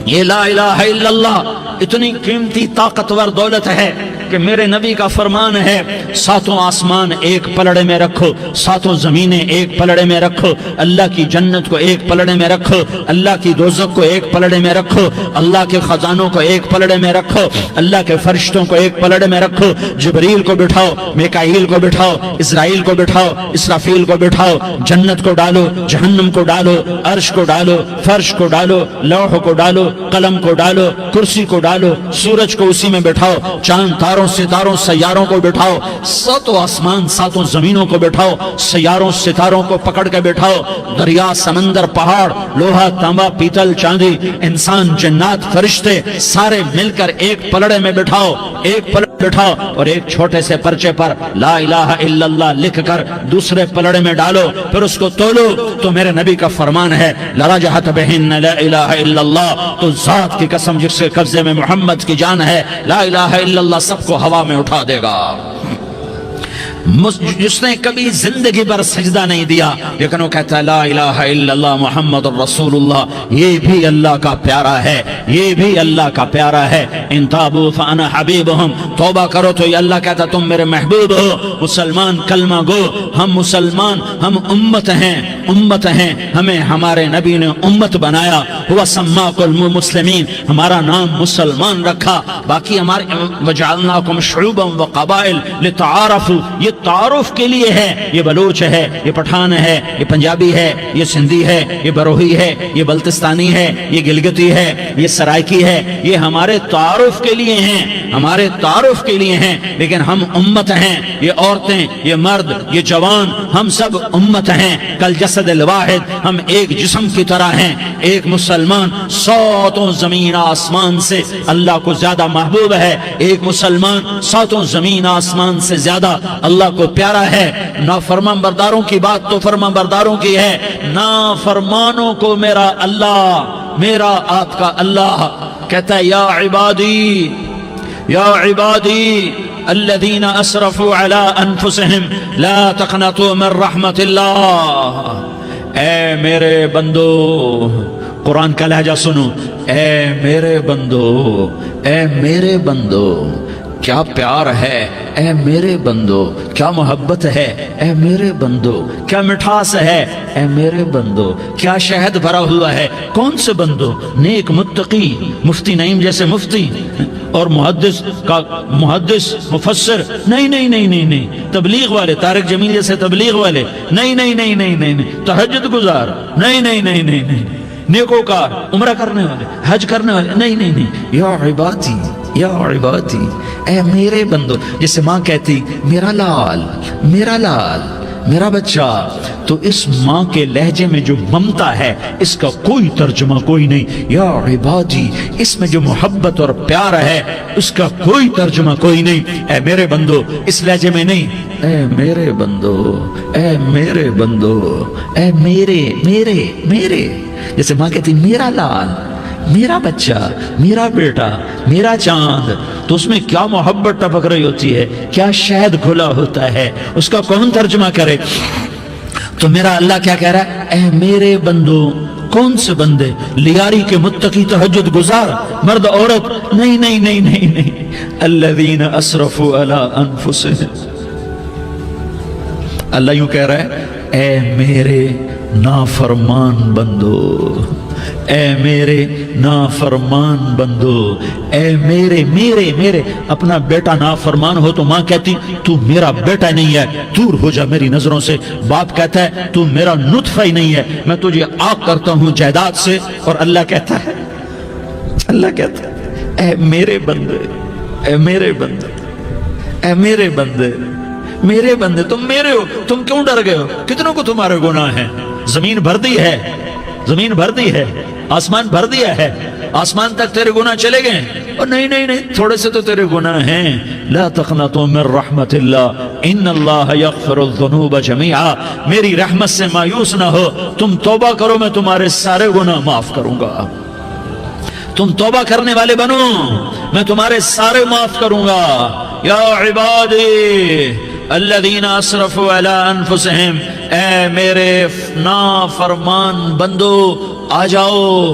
یہ لا الہ الا اللہ اتنی قیمتی طاقتور دولت ہے کہ میرے نبی کا فرمان ہے ساتوں آسمان ایک پلڑے میں رکھو، ساتوں زمینیں ایک پلڑے میں رکھو، اللہ کی جنت کو ایک پلڑے میں رکھو، اللہ کی دوزخ کو ایک پلڑے میں رکھو، اللہ کے خزانوں کو ایک پلڑے میں رکھو، اللہ کے فرشتوں کو ایک پلڑے میں رکھو، جبریل کو بٹھاؤ، میکائیل کو بٹھاؤ، اسرائیل کو بٹھاؤ، اسرافیل کو بٹھاؤ، جنت کو ڈالو، جہنم کو ڈالو، عرش کو ڈالو، فرش کو ڈالو، لوح کو ڈالو، قلم کو ڈالو، کرسی کو ڈالو، سورج کو اسی میں بٹھاؤ، چاند تاروں ستاروں سیاروں کو بٹھاؤ، ساتوں آسمان ساتوں زمینوں کو بٹھاؤ، سیاروں ستاروں کو پکڑ کے بٹھاؤ، دریا سمندر پہاڑ لوہا تانبا پیتل چاندی انسان جنات فرشتے سارے مل کر ایک پلڑے میں بٹھاؤ، ایک پلڑے بٹھاؤ اور ایک چھوٹے سے پرچے پر لا الہ الا اللہ لکھ کر دوسرے پلڑے میں ڈالو، پھر اس کو تولو تو میرے نبی کا فرمان ہے لرجحت بہن لا الہ الا اللہ، تو ذات کی قسم جس کے قبضے میں محمد کی جان ہے لا الہ الا اللہ سب کو ہوا میں اٹھا دے گا۔ جس نے کبھی زندگی پر سجدہ نہیں دیا لیکن وہ کہتا ہے لا الہ الا اللہ محمد الرسول اللہ، یہ بھی اللہ کا پیارا ہے، یہ بھی اللہ کا پیارا ہے۔ ان تابوا فانا حبیبہم، توبہ کرو تو یہ اللہ کہتا تم میرے محبوب ہو۔ مسلمان کلمہ گو، ہم مسلمان، ہم امت ہیں، امت ہیں، ہمیں ہمارے نبی نے امت بنایا، ہوا سماکم المسلمین، ہمارا نام مسلمان رکھا، باقی ہمارے وجعلناکم شعوبا وقبائل لتعارفوا، یہ تعارف کے لیے ہے، یہ بلوچ ہے، یہ پٹھان ہے، یہ پنجابی ہے، یہ سندھی ہے، یہ بروہی ہے، یہ بلتستانی ہے، یہ گلگتی ہے، یہ سرائکی ہے، یہ ہمارے تعارف کے لیے ہیں، ہمارے تعارف کے لیے ہیں، لیکن ہم امت ہیں، یہ عورتیں، یہ مرد، یہ جوان، ہم سب امت ہیں، کل جسد الواحد، ہم ایک جسم کی طرح ہیں۔ ایک مسلمان ساتوں زمین آسمان سے اللہ کو زیادہ محبوب ہے، ایک مسلمان ساتوں زمین آسمان سے زیادہ اللہ کو پیارا ہے۔ نافرمان برداروں کی بات تو فرمان برداروں کی ہے، نافرمانوں کو میرا اللہ، میرا آپ کا اللہ کہتا ہے یا عبادی، یا عبادی الذین اسرفوا علی انفسہم لا تقنطوا من رحمت اللہ، اے میرے بندو، قرآن کا لہجہ سنو، اے میرے بندو، اے میرے بندو، کیا پیار ہے، اے میرے بندو، کیا محبت ہے، اے میرے بندو، کیا مٹھاس ہے، اے میرے بندو، کیا شہد بھرا ہوا ہے۔ کون سے بندو؟ نیک متقی، مفتی نعیم جیسے مفتی اور محدث مفسر، نہیں نہیں نہیں نہیں نہیں، تبلیغ والے طارق جمیل جیسے تبلیغ والے، نہیں نہیں نہیں نہیں نہیں، تہجد گزار، نہیں نہیں نہیں نہیں نہیں، نیکوکار، عمرہ کرنے والے، حج کرنے والے، نہیں نہیں نہیں، یا عبادی، یا عبادی، اے میرے بندو، جیسے ماں کہتی میرا لال، میرا لال، میرا بچہ، تو اس ماں کے لہجے میں جو ممتا ہے اس کا کوئی ترجمہ کوئی نہیں۔ یا عبادی، اس میں جو محبت اور پیار ہے اس کا کوئی ترجمہ کوئی نہیں۔ اے میرے بندو، اس لہجے میں نہیں، اے میرے بندو، اے میرے بندو، اے میرے میرے میرے، جیسے ماں کہتی میرا لال، میرا بچہ، میرا بیٹا، میرا چاند، تو اس میں کیا محبت ٹپک رہی ہوتی ہے، کیا شہد گھلا ہوتا ہے، اس کا کون ترجمہ کرے؟ تو میرا اللہ کیا کہہ رہا ہے، اے میرے بندو، کون سے بندے؟ لیاری کے متقی، تہجد گزار، مرد عورت، نہیں نہیں نہیں نہیں نہیں، الذین اسرفوا علی انفسہم، اللہ یوں کہہ رہا ہے اے میرے نافرمان بندو، اے میرے نافرمان بندو، اے میرے میرے میرے، اپنا بیٹا نافرمان ہو تو ماں کہتی تو میرا بیٹا نہیں ہے، دور ہو جا میری نظروں سے۔ باپ کہتا ہے تو میرا نطفہ ہی نہیں ہے، میں تجھے آگ کرتا ہوں جائیداد سے۔ اور اللہ کہتا ہے، اللہ کہتا ہے اے میرے بندے، اے میرے بندے، اے میرے بندے، میرے بندے، تم میرے ہو، تم کیوں ڈر گئے ہو؟ کتنوں کو تمہارے گناہ ہیں؟ زمین بھر دی ہے، زمین بھر دی ہے، آسمان بھر دیا ہے، آسمان تک تیرے گناہ چلے گئے ہیں؟ اور نہیں نہیں نہیں، تھوڑے سے تو تیرے گناہ ہیں۔ لا تقنطوا من رحمت اللہ ان اللہ یغفر الذنوب جميعا، میری رحمت سے مایوس نہ ہو، تم توبہ کرو میں تمہارے سارے گناہ معاف کروں گا۔ تم توبہ کرنے والے بنو، میں تمہارے سارے معاف کروں گا۔ یا عبادی الذین اسرفوا علی انفسہم، اے میرے نافرمان بندو آ جاؤ،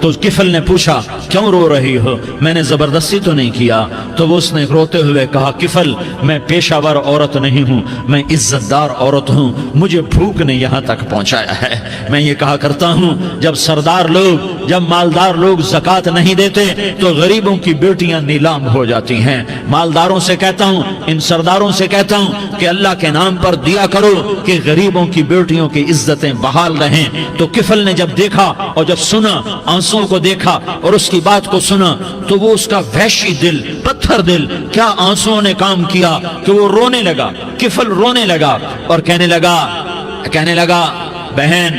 تو کفل نے پوچھا کیوں رو رہی ہو؟ میں نے زبردستی تو نہیں کیا۔ تو وہ اس نے روتے ہوئے کہا کفل میں پیشہ ور عورت نہیں ہوں، میں عزت دار عورت ہوں، مجھے بھوک نے یہاں تک پہنچایا ہے۔ میں یہ کہا کرتا ہوں جب سردار لوگ، جب مالدار لوگ زکوٰۃ نہیں دیتے تو غریبوں کی بیٹیاں نیلام ہو جاتی ہیں۔ مالداروں سے کہتا ہوں، ان سرداروں سے کہتا ہوں کہ اللہ کے نام پر دیا کرو کہ غریبوں کی بیٹیوں کی عزتیں بحال رہیں۔ تو کفل نے جب دیکھا اور جب سنا، آنسوں کو دیکھا اور اس کی بات کو سنا، تو وہ اس کا وحشی دل، پتھر دل، کیا آنسوں نے کام کیا کہ وہ رونے لگا۔ کفل رونے لگا اور کہنے لگا بہن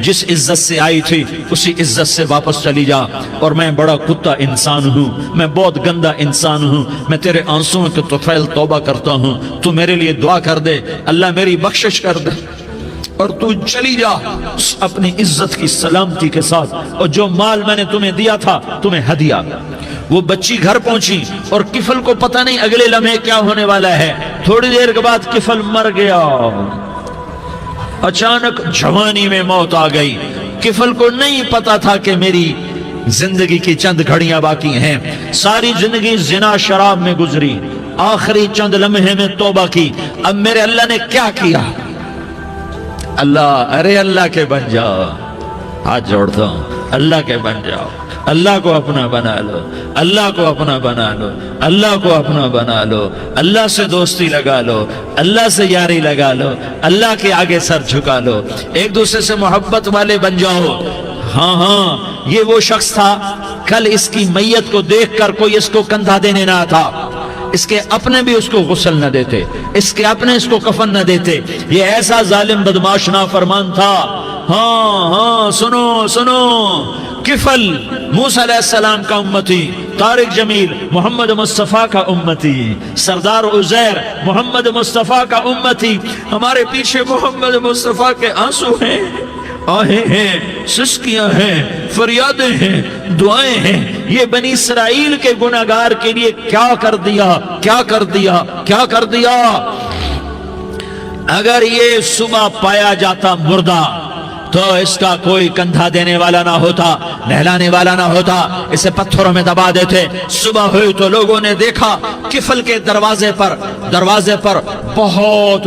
جس عزت سے آئی تھی اسی عزت سے واپس چلی جا، اور میں بڑا کتا انسان ہوں، میں بہت گندا انسان ہوں، میں تیرے آنسوں کے طفیل توبہ کرتا ہوں، تو میرے لیے دعا کر دے، اللہ میری بخشش کر دے، اور تو چلی جا اپنی عزت کی سلامتی کے ساتھ، اور جو مال میں نے تمہیں دیا تھا تمہیں ہدیہ۔ وہ بچی گھر پہنچی اور کفل کو پتہ نہیں اگلے لمحے کیا ہونے والا ہے۔ تھوڑی دیر کے بعد کفل مر گیا، اچانک جوانی میں موت آ گئی۔ کفل کو نہیں پتا تھا کہ میری زندگی کی چند گھڑیاں باقی ہیں، ساری زندگی زنا شراب میں گزری، آخری چند لمحے میں توبہ کی، اب میرے اللہ نے کیا کیا؟ اللہ کے بن جاؤ، ہاتھ جوڑتا ہوں، اللہ کے بن جاؤ، اللہ کو اپنا بنا لو، اللہ کو اپنا بنا لو، اللہ کو اپنا بنا لو، اللہ سے دوستی لگا لو، اللہ سے یاری لگا لو، اللہ کے آگے سر جھکا لو، ایک دوسرے سے محبت والے بن جاؤ۔ ہاں یہ وہ شخص تھا، کل اس کی میت کو دیکھ کر کوئی اس کو کندھا دینے نہ تھا، اس کے اپنے بھی اس کو غسل نہ دیتے، اس کے اپنے اس کو کفن نہ دیتے، یہ ایسا ظالم بدماش نافرمان تھا۔ ہاں سنو، کفل موسیٰ علیہ السلام کا امتی، طارق جمیل محمد مصطفیٰ کا امتی، سردار عزیر محمد مصطفیٰ کا امتی، ہمارے پیچھے محمد مصطفیٰ کے آنسو ہیں، آہیں ہیں، سسکیاں ہیں، فریادیں ہیں، دعائیں ہیں۔ یہ بنی اسرائیل کے گناہگار کے لیے کیا کر دیا۔ اگر یہ صبح پایا جاتا مردہ تو اس کا کوئی کندھا دینے والا نہ ہوتا، نہلانے والا نہ ہوتا، اسے پتھروں میں دبا دیتے۔ صبح ہوئی تو لوگوں نے دیکھا کفل کے دروازے پر بہت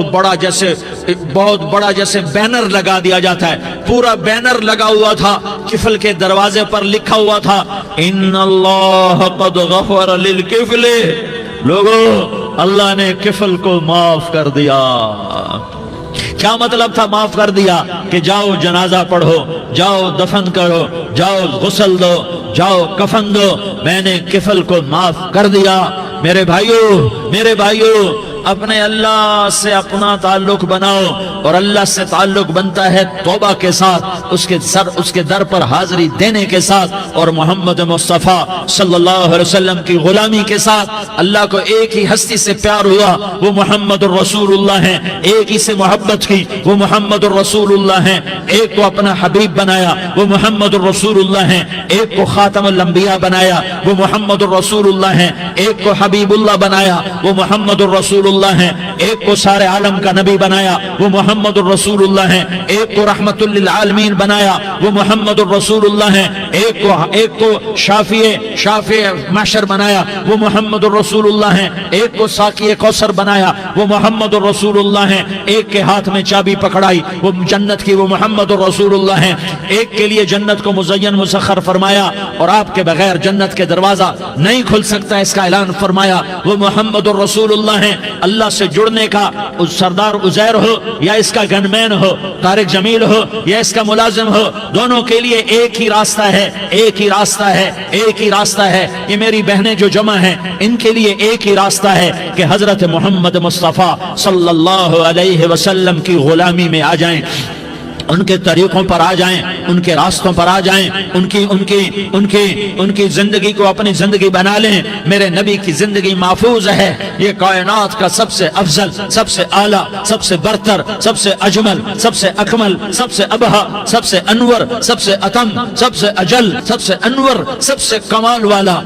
بڑا جیسے بینر لگا دیا جاتا ہے، پورا بینر لگا ہوا تھا، کفل کے دروازے پر لکھا ہوا تھا ان اللہ قد غفر للکفل، لوگو اللہ نے کفل کو معاف کر دیا۔ کیا مطلب تھا معاف کر دیا؟ کہ جاؤ جنازہ پڑھو، جاؤ دفن کرو، جاؤ غسل دو، جاؤ کفن دو، میں نے کفل کو معاف کر دیا۔ میرے بھائیو اپنے اللہ سے اپنا تعلق بناؤ، اور اللہ سے تعلق بنتا ہے توبہ کے ساتھ، اس کے در پر حاضری دینے کے ساتھ، اور محمد مصطفیٰ صلی اللہ علیہ وسلم کی غلامی کے ساتھ۔ اللہ کو ایک ہی ہستی سے پیار ہوا، وہ محمد الرسول اللہ ہیں، ایک ہی سے محبت کی، وہ محمد الرسول اللہ ہیں، ایک کو اپنا حبیب بنایا، وہ محمد الرسول اللہ ہیں، ایک کو خاتم الانبیاء بنایا، وہ محمد الرسول اللہ ہیں، ایک کو حبیب اللہ بنایا، وہ محمد الرسول اللہ ہیں، ایک کو سارے عالم کا نبی بنایا، وہ محمد الرسول اللہ ہیں، ایک کو رحمت للعالمین بنایا، وہ محمد الرسول اللہ ہیں، ایک کو شافع محشر بنایا، وہ محمد الرسول اللہ ہیں، ایک کو ساقی کوثر بنایا، وہ محمد الرسول اللہ ہیں، ایک کے ہاتھ میں چابی پکڑائی وہ جنت کی، وہ محمد الرسول اللہ ہیں، ایک کے لیے جنت کو مزین مسخر فرمایا اور آپ کے بغیر جنت کے دروازہ نہیں کھل سکتا اس کا اعلان فرمایا، وہ محمد الرسول اللہ ہیں۔ اللہ سے جڑنے کا سردار عزیر ہو یا اس کا گنمین ہو، طارق جمیل ہو یا اس کا ملازم ہو، دونوں کے لیے ایک ہی راستہ ہے۔ یہ میری بہنیں جو جمع ہیں ان کے لیے ایک ہی راستہ ہے کہ حضرت محمد مصطفیٰ صلی اللہ علیہ وسلم کی غلامی میں آ جائیں، ان کے طریقوں پر آ جائیں، ان کے راستوں پر آ جائیں، ان کی زندگی کو اپنی زندگی بنا لیں۔ میرے نبی کی زندگی محفوظ ہے، یہ کائنات کا سب سے افضل، سب سے اعلیٰ، سب سے برتر، سب سے اجمل، سب سے اکمل، سب سے ابہا، سب سے انور، سب سے اتم، سب سے اجل، سب سے انور، سب سے کمال والا،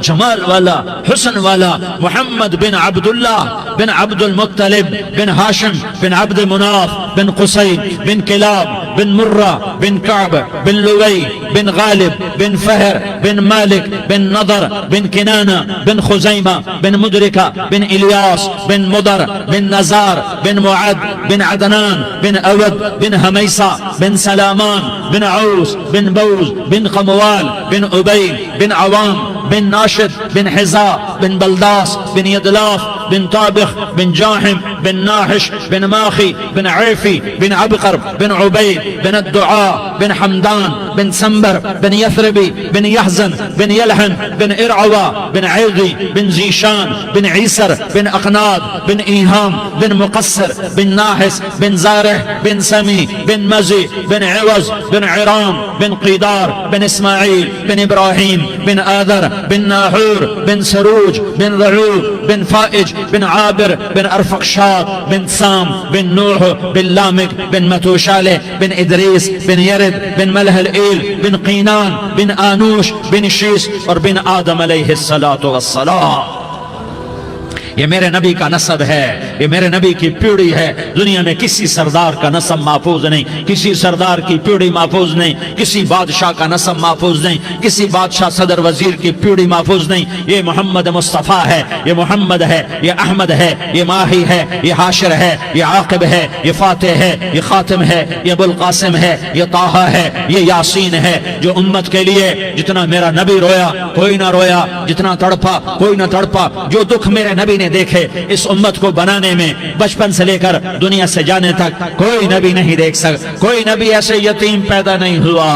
جمال والا، حسن والا، محمد بن عبداللہ بن عبد المطلب بن ہاشم بن عبد مناف بن قصی بن کلاب بن مرہ بن کعب بن لوی بن غالب بن فہر بن مالک بن نضر بن کنانہ بن خزیمہ بن مدرکہ بن الیاس بن مدر بن نزار بن معد بن عدنان بن اود بن حمیسہ بن سلامان بن عوس بن بوز بن قموال بن عبید بن عوام بن ناشد بن حزاء بن بلداس بن يدلاف بن طابخ بن جاحم بن ناحش بن ماخي بن عيفي بن عبقر بن عبيد بن الدعاء بن حمدان بن سنبر بن يثربي بن يحزن بن يلحن بن إرعوى بن عيغي بن زيشان بن عيسر بن أقناد بن إيهام بن مقصر بن ناحس بن زارح بن سمي بن مزي بن عوز بن عرام بن قيدار بن إسماعيل بن إبراهيم بن آذر بن ناحور بن سروج بن ضعوب بن فائج بن عابر بن أرفقشاد بن سام بن نوح بن لامك بن متوشالة بن إدريس بن يرد بن ملهلئيل بن قينان بن آنوش بن شيس اور بن آدم علیہ الصلاة والسلام. یہ میرے نبی کا نسب ہے، یہ میرے نبی کی پیڑھی ہے. دنیا میں کسی سردار کا نسب محفوظ نہیں، کسی سردار کی پیڑھی محفوظ نہیں، کسی بادشاہ کا نسب محفوظ نہیں، کسی بادشاہ صدر وزیر کی پیڑھی محفوظ نہیں. یہ محمد مصطفیٰ ہے، یہ محمد ہے، یہ احمد ہے، یہ ماہی ہے، یہ حاشر ہے، یہ عاقب ہے، یہ فاتح ہے، یہ خاتم ہے، یہ ابو القاسم ہے، یہ طٰہٰ ہے، یہ یاسین ہے. جو امت کے لیے جتنا میرا نبی رویا کوئی نہ رویا، جتنا تڑپا کوئی نہ تڑپا، جو دکھ میرے نبی نے دیکھے اس امت کو بنانے میں بچپن سے لے کر دنیا سے جانے تک کوئی نبی نہیں دیکھ سکتا. کوئی نبی ایسے یتیم پیدا نہیں ہوا،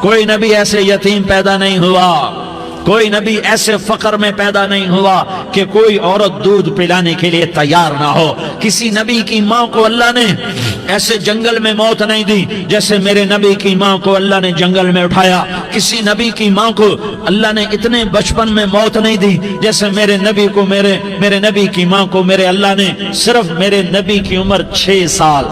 کوئی نبی ایسے یتیم پیدا نہیں ہوا، کوئی نبی ایسے فقر میں پیدا نہیں ہوا کہ کوئی عورت دودھ پلانے کے لیے تیار نہ ہو. کسی نبی کی ماں کو اللہ نے ایسے جنگل میں موت نہیں دی جیسے میرے نبی کی ماں کو اللہ نے جنگل میں اٹھایا. کسی نبی کی ماں کو اللہ نے اتنے بچپن میں موت نہیں دی جیسے میرے نبی کو میرے نبی کی ماں کو میرے اللہ نے صرف میرے نبی کی عمر 6 سال،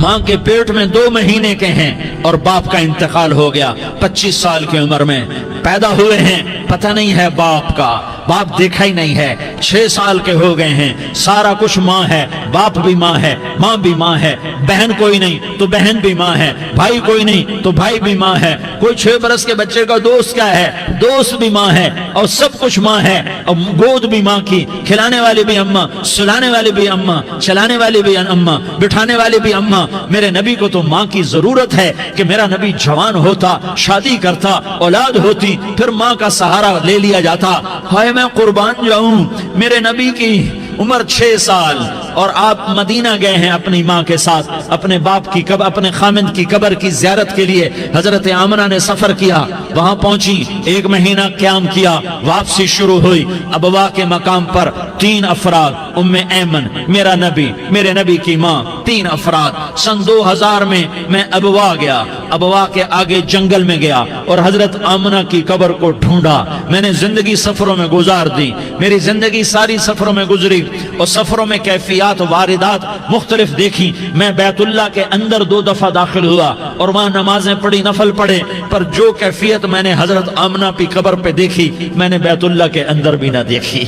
ماں کے پیٹ میں 2 مہینے کے ہیں اور باپ کا انتقال ہو گیا. 25 سال کی عمر میں پیدا ہوئے ہیں، پتہ نہیں ہے باپ کا، باپ دیکھا ہی نہیں ہے. 6 سال کے ہو گئے ہیں، سارا کچھ ماں ہے، باپ بھی ماں ہے، ماں بھی ماں ہے، بہن کوئی نہیں تو بہن بھی ماں ہے، بھائی کوئی نہیں تو بھائی بھی ماں ہے، کوئی 6 برس کے بچے کا دوست کیا ہے، دوست بھی ماں ہے، اور سب کچھ ماں ہے. اور گود بھی ماں کی، کھلانے والی بھی اماں، سلانے والی بھی اماں، چلانے والی بھی اماں، بٹھانے والی بھی اماں. میرے نبی کو تو ماں کی ضرورت ہے کہ میرا نبی جوان ہوتا، شادی کرتا، اولاد ہوتی، پھر ماں کا سہارا لے لیا جاتا. ہائے میں قربان جاؤں، میرے نبی کی عمر 6 سال اور آپ مدینہ گئے ہیں اپنی ماں کے ساتھ، اپنے باپ کی اپنے خامند کی قبر کی زیارت کے لیے. حضرت آمنہ نے سفر کیا، وہاں پہنچی، 1 مہینہ قیام کیا، واپسی شروع ہوئی. ابوا کے مقام پر 3 افراد، ام ایمن، میرا نبی، میرے نبی کی ماں، 3 افراد. سن 2000 میں ابوا گیا، ابوا کے آگے جنگل میں گیا اور حضرت آمنہ کی قبر کو ڈھونڈا. میں نے زندگی سفروں میں گزار دی، میری زندگی ساری سفروں میں گزری اور سفروں میں کیفیات واردات مختلف دیکھی. میں بیت اللہ کے اندر 2 دفعہ داخل ہوا اور وہاں نمازیں پڑھی، نفل پڑھے، پر جو کیفیت میں نے حضرت آمنہ کی قبر پہ دیکھی میں نے بیت اللہ کے اندر بھی نہ دیکھی.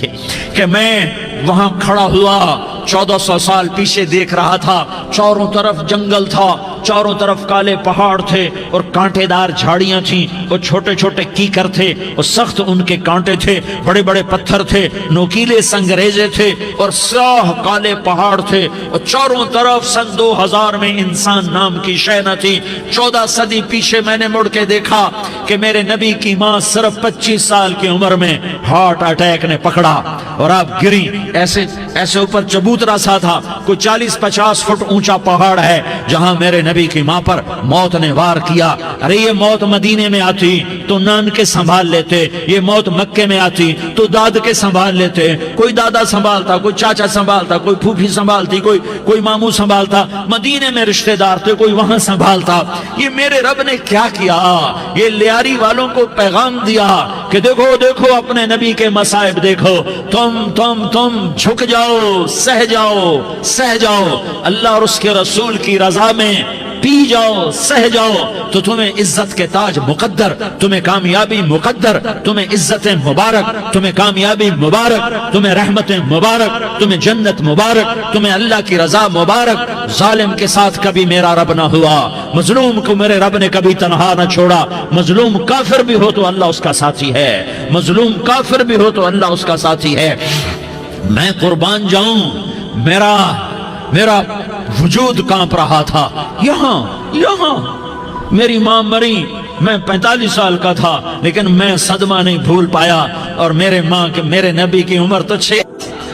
کہ میں وہاں کھڑا ہوا 1400 سال پیچھے دیکھ رہا تھا، چاروں طرف جنگل تھا، چاروں طرف کالے پہاڑ تھے اور کانٹے دار جھاڑیاں تھیں اور چھوٹے چھوٹے کیکر تھے اور سخت ان کے کانٹے تھے، بڑے بڑے پتھر تھے، نوکیلے سنگریزے تھے اور سیاہ کالے پہاڑ تھے اور چاروں طرف. سن 2000 میں انسان نام کی شے نہ تھی. 14 صدی پیچھے میں نے مڑ کے دیکھا کہ میرے نبی کی ماں صرف 25 سال کی عمر میں ہارٹ اٹیک نے پکڑا اور آپ گری. ایسے اوپر چبوترا سا تھا، کوئی 40-50 فٹ اونچا پہاڑ ہے جہاں میرے نبی کی ماں پر موت نے وار کیا. ارے یہ موت مدینے میں آتی تو نان کے سنبھال لیتے، یہ موت مکے میں آتی تو داد کے سنبھال لیتے. کوئی دادا سنبھالتا، کوئی چاچا سنبھالتا، کوئی پھوپھی سنبھالتی، کوئی ماموں سنبھالتا. مدینے میں رشتہ دار تھے، کوئی وہاں سنبھالتا. یہ میرے رب نے کیا کیا؟ یہ لیاری والوں کو پیغام دیا کہ دیکھو دیکھو اپنے نبی کے مصائب دیکھو، تم جھک جاؤ، سہ جاؤ. اللہ اور اس کے رسول کی رضا میں پی جاؤ سہ جاؤ تو تمہیں عزت کے تاج مقدر، تمہیں کامیابی مقدر، تمہیں عزت مبارک، تمہیں کامیابی مبارک، تمہیں رحمت مبارک، تمہیں جنت مبارک، تمہیں اللہ کی رضا مبارک۔ ظالم کے ساتھ کبھی میرا رب نہ ہوا، مظلوم کو میرے رب نے کبھی تنہا نہ چھوڑا۔ مظلوم کافر بھی ہو تو اللہ اس کا ساتھی ہے، مظلوم کافر بھی ہو تو اللہ اس کا ساتھی ہے۔ میں قربان جاؤں، میرا وجود کانپ رہا تھا۔ یہاں میری ماں مری، میں 45 سال کا تھا، لیکن میں صدمہ نہیں بھول پایا۔ اور میرے نبی کی عمر تو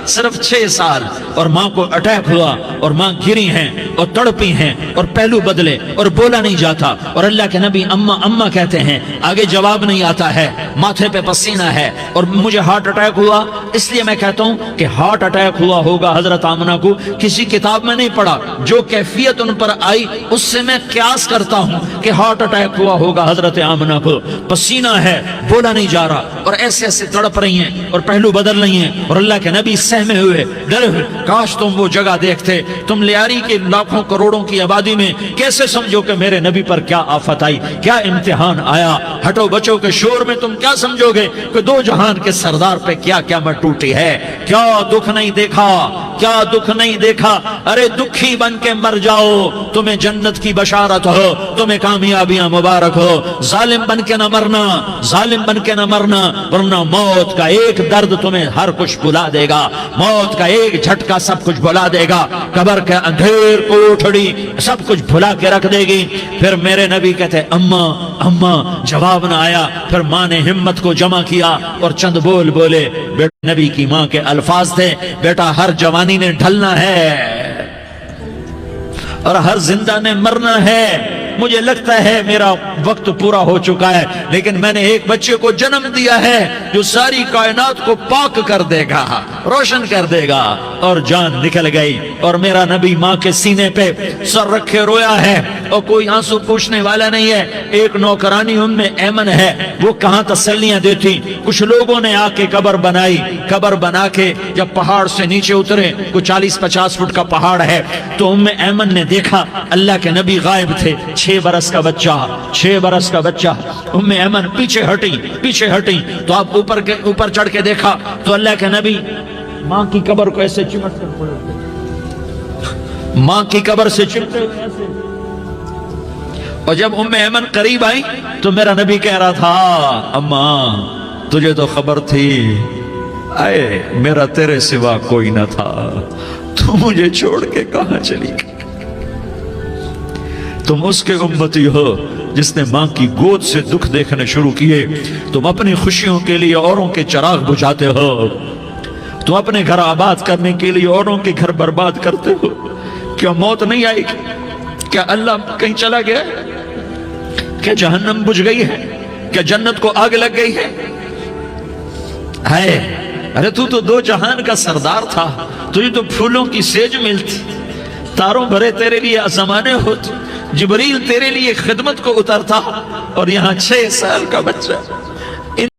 صرف 6 سال، اور ماں کو اٹیک ہوا اور ماں گری ہیں اور تڑپی ہیں اور پہلو بدلے اور بولا نہیں جاتا، اور اللہ کے نبی اماں اماں کہتے ہیں، آگے جواب نہیں آتا ہے، ماتھے پہ پسینہ ہے، اور مجھے ہارٹ اٹیک ہوا۔ اس لیے میں کہتا ہوں کہ ہارٹ اٹیک ہوا ہوگا حضرت آمنہ کو، کسی کتاب میں نہیں پڑھا، جو کیفیت ان پر آئی اس سے میں قیاس کرتا ہوں کہ ہارٹ اٹیک ہوا ہوگا حضرت آمنہ کو۔ پسینہ ہے، بولا نہیں جا رہا، اور ایسے ایسے تڑپ رہی ہیں اور پہلو بدل رہی ہیں، اور اللہ کے نبی سہمے ہوئے ڈرے ہوئے۔ کاش تم وہ جگہ دیکھتے، تم لیاری کے لاکھوں کروڑوں کی آبادی میں کیسے سمجھو کہ میرے نبی پر کیا آفت آئی، کیا امتحان آیا۔ ہٹو بچوں کے شور میں تم کیا سمجھو گے کہ دو جہان کے سردار پہ کیا قیامت ٹوٹی ہے۔ کیا دکھ نہیں دیکھا، کیا دکھ نہیں دیکھا۔ ارے دکھی بن کے مر جاؤ، تمہیں جنت کی بشارت ہو، تمہیں کامیابیاں مبارک ہو۔ ظالم بن کے نہ مرنا، ظالم بن کے نہ مرنا، ورنہ موت کا ایک درد تمہیں ہر کچھ بلا دے گا، موت کا ایک جھٹکا سب کچھ بھلا دے گا، قبر کے اندھیر کوٹھڑی سب کچھ بھلا کے رکھ دے گی۔ پھر میرے نبی کہتے اماں اماں، جواب نہ آیا۔ پھر ماں نے ہمت کو جمع کیا اور چند بول بولے۔ نبی کی ماں کے الفاظ تھے، بیٹا ہر جوانی نے ڈھلنا ہے اور ہر زندہ نے مرنا ہے۔ مجھے لگتا ہے میرا وقت پورا ہو چکا ہے، لیکن میں نے ایک بچے کو جنم دیا ہے جو ساری کائنات کو پاک کر دے گا، روشن کر دے گا۔ اور جان نکل گئی، اور میرا نبی ماں کے سینے پہ سر رکھے رویا ہے، اور کوئی آنسو پوچھنے والا نہیں ہے۔ ایک نوکرانی ام ایمن ہے، وہ کہاں تسلیاں دیتی۔ کچھ لوگوں نے آ کے قبر بنائی، قبر بنا کے جب پہاڑ سے نیچے اترے، کوئی 40-50 فٹ کا پہاڑ ہے، تو ام ایمن نے دیکھا اللہ کے نبی غائب تھے۔ 6 برس کا بچہ، ام ایمن پیچھے ہٹی تو آپ اوپر چڑھ کے دیکھا تو اللہ کے نبی ماں کی قبر کو ایسے چمٹ کر پڑے، ماں کی قبر سے چمٹے ہوئے ایسے۔ اور جب ام ایمن قریب آئی تو میرا نبی کہہ رہا تھا، اماں تجھے تو خبر تھی، اے میرا تیرے سوا کوئی نہ تھا، تو مجھے چھوڑ کے کہاں چلی گئی۔ تم اس کے امتی ہو جس نے ماں کی گود سے دکھ دیکھنے شروع کیے۔ تم اپنی خوشیوں کے لیے اوروں کے چراغ بجھاتے ہو، تم اپنے گھر آباد کرنے کے لیے اوروں کے گھر برباد کرتے ہو۔ کیا موت نہیں آئی؟ کیا اللہ کہیں چلا گیا؟ کیا جہنم بجھ گئی ہے؟ کیا جنت کو آگ لگ گئی ہے؟ ارے تو 2 جہان کا سردار تھا، تجھے تو پھولوں کی سیج ملتی، تاروں بھرے تیرے لیے زمانے ہوتے، جبریل تیرے لیے خدمت کو اترتا، اور یہاں 6 سال کا بچہ